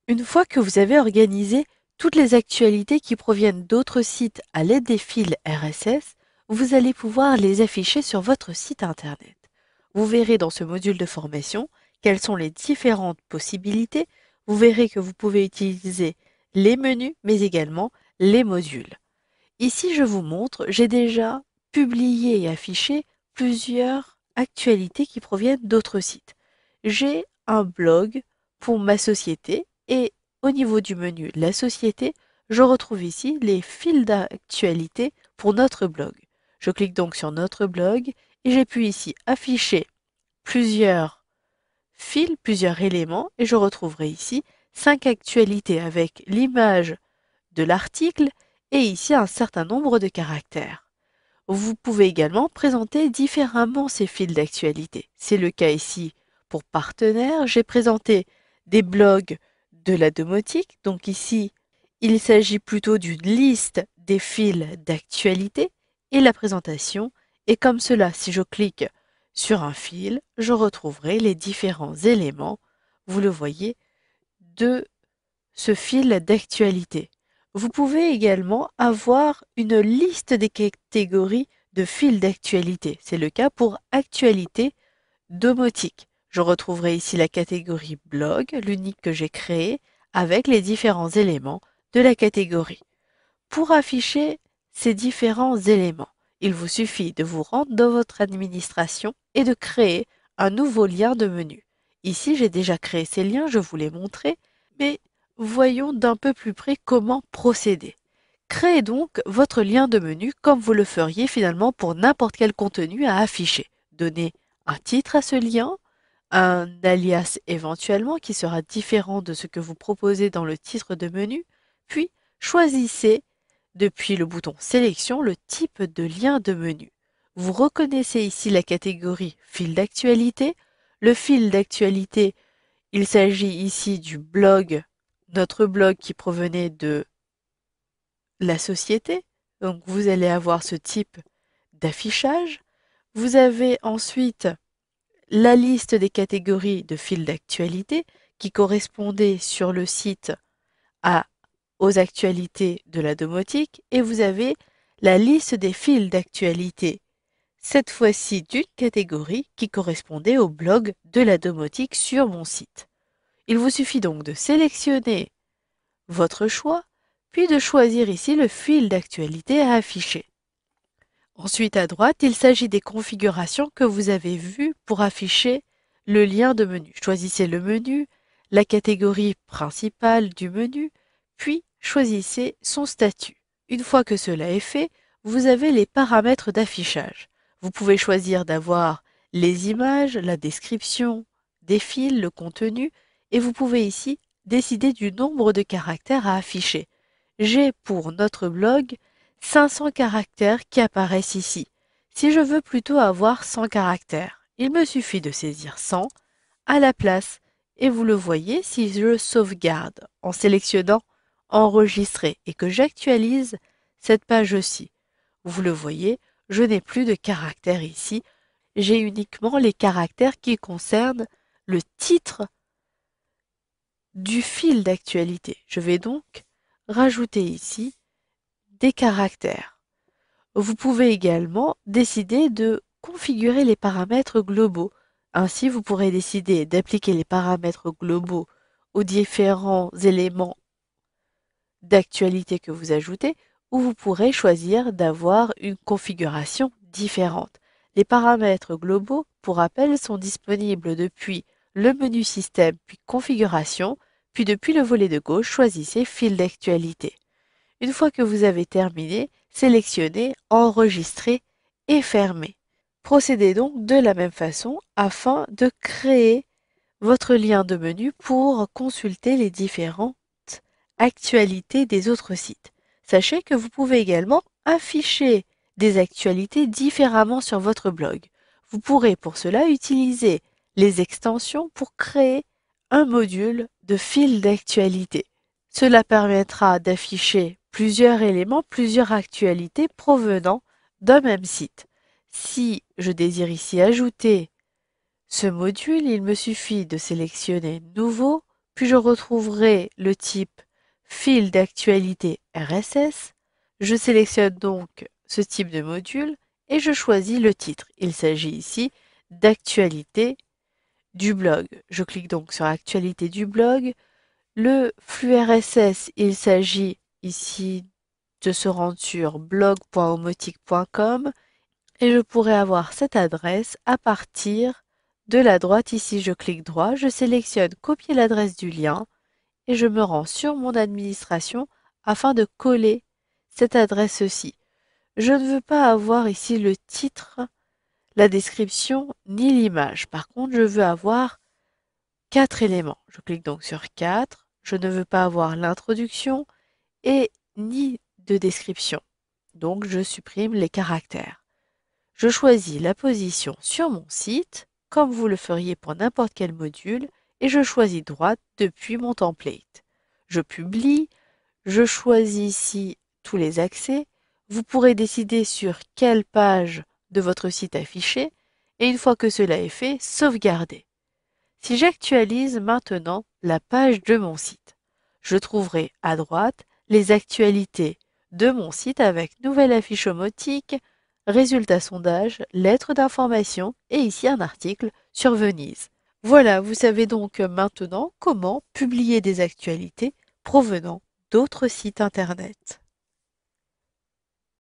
Une fois que vous avez organisé toutes les actualités qui proviennent d'autres sites à l'aide des fils RSS, vous allez pouvoir les afficher sur votre site internet. Vous verrez dans ce module de formation quelles sont les différentes possibilités. Vous verrez que vous pouvez utiliser les menus, mais également les modules. Ici, je vous montre, j'ai déjà publié et affiché plusieurs actualités qui proviennent d'autres sites. J'ai un blog pour ma société et au niveau du menu La société, je retrouve ici les fils d'actualité pour notre blog. Je clique donc sur notre blog et j'ai pu ici afficher plusieurs fils, plusieurs éléments et je retrouverai ici 5 actualités avec l'image de l'article et ici un certain nombre de caractères. Vous pouvez également présenter différemment ces fils d'actualité. C'est le cas ici pour partenaires. J'ai présenté des blogs de la domotique. Donc ici, il s'agit plutôt d'une liste des fils d'actualité et la présentation est comme cela. Si je clique sur un fil, je retrouverai les différents éléments, vous le voyez, de ce fil d'actualité. Vous pouvez également avoir une liste des catégories de fils d'actualité. C'est le cas pour actualité domotique. Je retrouverai ici la catégorie blog, l'unique que j'ai créée, avec les différents éléments de la catégorie. Pour afficher ces différents éléments, il vous suffit de vous rendre dans votre administration et de créer un nouveau lien de menu. Ici, j'ai déjà créé ces liens, je vous les montrer, mais voyons d'un peu plus près comment procéder. Créez donc votre lien de menu comme vous le feriez finalement pour n'importe quel contenu à afficher. Donnez un titre à ce lien, un alias éventuellement qui sera différent de ce que vous proposez dans le titre de menu, puis choisissez depuis le bouton Sélection le type de lien de menu. Vous reconnaissez ici la catégorie Fil d'actualité. Le fil d'actualité, il s'agit ici du blog, notre blog qui provenait de la société. Donc vous allez avoir ce type d'affichage. Vous avez ensuite la liste des catégories de fils d'actualité qui correspondaient sur le site à, aux actualités de la domotique et vous avez la liste des fils d'actualité, cette fois-ci d'une catégorie qui correspondait au blog de la domotique sur mon site. Il vous suffit donc de sélectionner votre choix, puis de choisir ici le fil d'actualité à afficher. Ensuite, à droite, il s'agit des configurations que vous avez vues pour afficher le lien de menu. Choisissez le menu, la catégorie principale du menu, puis choisissez son statut. Une fois que cela est fait, vous avez les paramètres d'affichage. Vous pouvez choisir d'avoir les images, la description des fils, le contenu, et vous pouvez ici décider du nombre de caractères à afficher. J'ai pour notre blog 500 caractères qui apparaissent ici. Si je veux plutôt avoir 100 caractères, il me suffit de saisir 100 à la place et vous le voyez si je sauvegarde en sélectionnant Enregistrer et que j'actualise cette page-ci. Vous le voyez, je n'ai plus de caractères ici, j'ai uniquement les caractères qui concernent le titre du fil d'actualité. Je vais donc rajouter ici des caractères. Vous pouvez également décider de configurer les paramètres globaux. Ainsi, vous pourrez décider d'appliquer les paramètres globaux aux différents éléments d'actualité que vous ajoutez, ou vous pourrez choisir d'avoir une configuration différente. Les paramètres globaux, pour rappel, sont disponibles depuis le menu Système puis Configuration, puis depuis le volet de gauche, choisissez Fil d'actualité. Une fois que vous avez terminé, sélectionnez Enregistrer et fermez. Procédez donc de la même façon afin de créer votre lien de menu pour consulter les différentes actualités des autres sites. Sachez que vous pouvez également afficher des actualités différemment sur votre blog. Vous pourrez pour cela utiliser les extensions pour créer un module de fil d'actualité. Cela permettra d'afficher plusieurs éléments, plusieurs actualités provenant d'un même site. Si je désire ici ajouter ce module, il me suffit de sélectionner Nouveau, puis je retrouverai le type fil d'actualité RSS. Je sélectionne donc ce type de module et je choisis le titre. Il s'agit ici d'actualité du blog. Je clique donc sur actualité du blog. Le flux RSS, il s'agit ici de se rendre sur blog.omotic.com et je pourrais avoir cette adresse à partir de la droite. Ici, je clique droit, je sélectionne copier l'adresse du lien et je me rends sur mon administration afin de coller cette adresse-ci. Je ne veux pas avoir ici le titre, la description ni l'image. Par contre, je veux avoir 4 éléments. Je clique donc sur 4. Je ne veux pas avoir l'introduction et ni de description. Donc, je supprime les caractères. Je choisis la position sur mon site, comme vous le feriez pour n'importe quel module, et je choisis droite depuis mon template. Je publie, je choisis ici tous les accès. Vous pourrez décider sur quelle page de votre site afficher, et une fois que cela est fait, sauvegarder. Si j'actualise maintenant la page de mon site, je trouverai à droite les actualités de mon site avec nouvelle affiche omotique, résultats sondage, lettres d'information et ici un article sur Venise. Voilà, vous savez donc maintenant comment publier des actualités provenant d'autres sites internet.